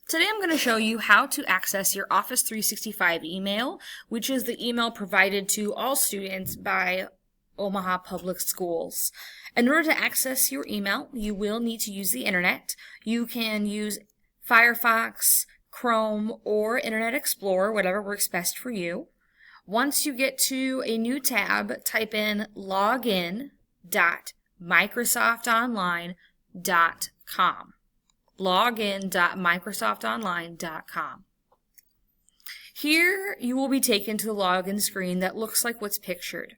Today I'm going to show you how to access your Office 365 email, which is the email provided to all students by Omaha Public Schools. In order to access your email, you will need to use the internet. You can use Firefox, Chrome, or Internet Explorer, whatever works best for you. Once you get to a new tab, type in login.microsoftonline.com. login.microsoftonline.com. Here you will be taken to the login screen that looks like what's pictured.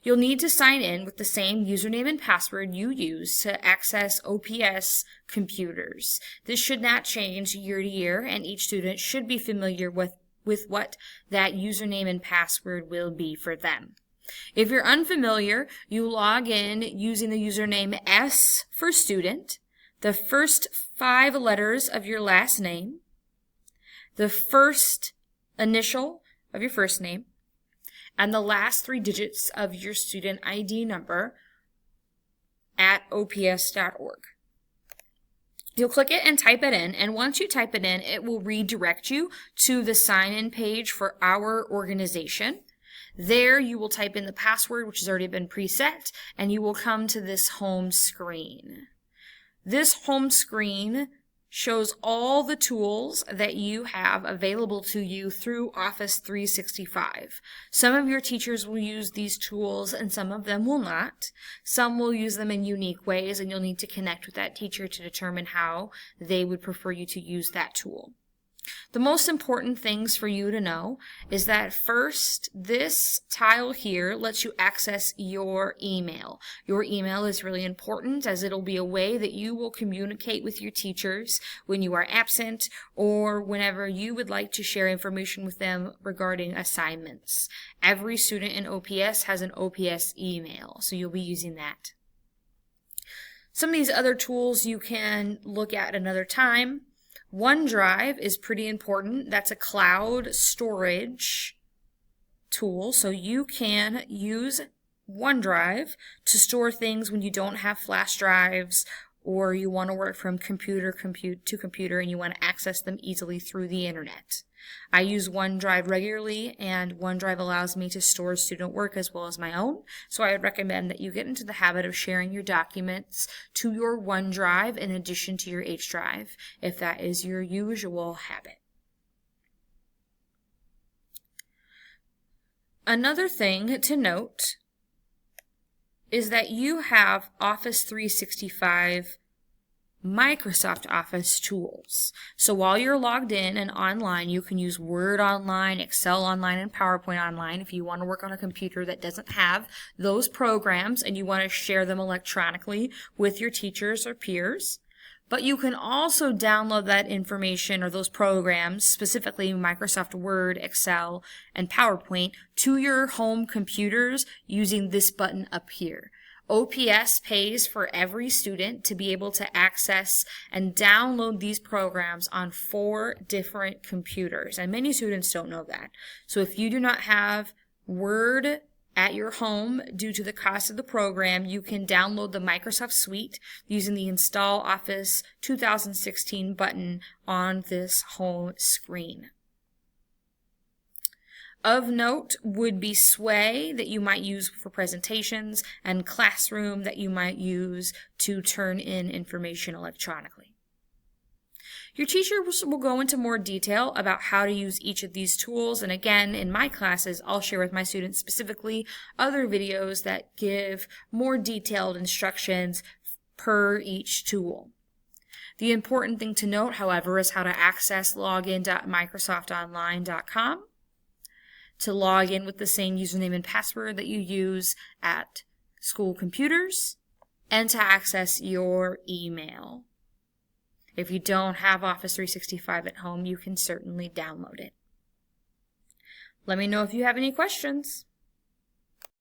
You'll need to sign in with the same username and password you use to access OPS computers. This should not change year to year, and each student should be familiar with what that username and password will be for them. If you're unfamiliar, you log in using the username S for student, the first 5 letters of your last name, the first initial of your first name, and the last 3 digits of your student ID number at ops.org. You'll click it and type it in, and once you type it in, it will redirect you to the sign-in page for our organization. There you will type in the password, which has already been preset, and you will come to this home screen. This home screen shows all the tools that you have available to you through Office 365. Some of your teachers will use these tools and some of them will not. Some will use them in unique ways, and you'll need to connect with that teacher to determine how they would prefer you to use that tool. The most important things for you to know is that first, this tile here lets you access your email. Your email is really important as it'll be a way that you will communicate with your teachers when you are absent or whenever you would like to share information with them regarding assignments. Every student in OPS has an OPS email, so you'll be using that. Some of these other tools you can look at another time. OneDrive is pretty important. That's a cloud storage tool, so you can use OneDrive to store things when you don't have flash drives or you want to work from computer to computer and you want to access them easily through the internet. I use OneDrive regularly, and OneDrive allows me to store student work as well as my own, so I would recommend that you get into the habit of sharing your documents to your OneDrive in addition to your H drive, if that is your usual habit. Another thing to note is that you have Office 365 Microsoft Office tools. So while you're logged in and online, you can use Word online, Excel online, and PowerPoint online if you want to work on a computer that doesn't have those programs and you want to share them electronically with your teachers or peers. But you can also download that information or those programs, specifically Microsoft Word, Excel, and PowerPoint, to your home computers using this button up here. OPS pays for every student to be able to access and download these programs on 4 different computers, and many students don't know that. So if you do not have Word at your home due to the cost of the program, you can download the Microsoft Suite using the Install Office 2016 button on this home screen. Of note would be Sway that you might use for presentations and Classroom that you might use to turn in information electronically. Your teacher will go into more detail about how to use each of these tools, and again, in my classes, I'll share with my students specifically other videos that give more detailed instructions per each tool. The important thing to note, however, is how to access login.microsoftonline.com, to log in with the same username and password that you use at school computers, and to access your email. If you don't have Office 365 at home, you can certainly download it. Let me know if you have any questions.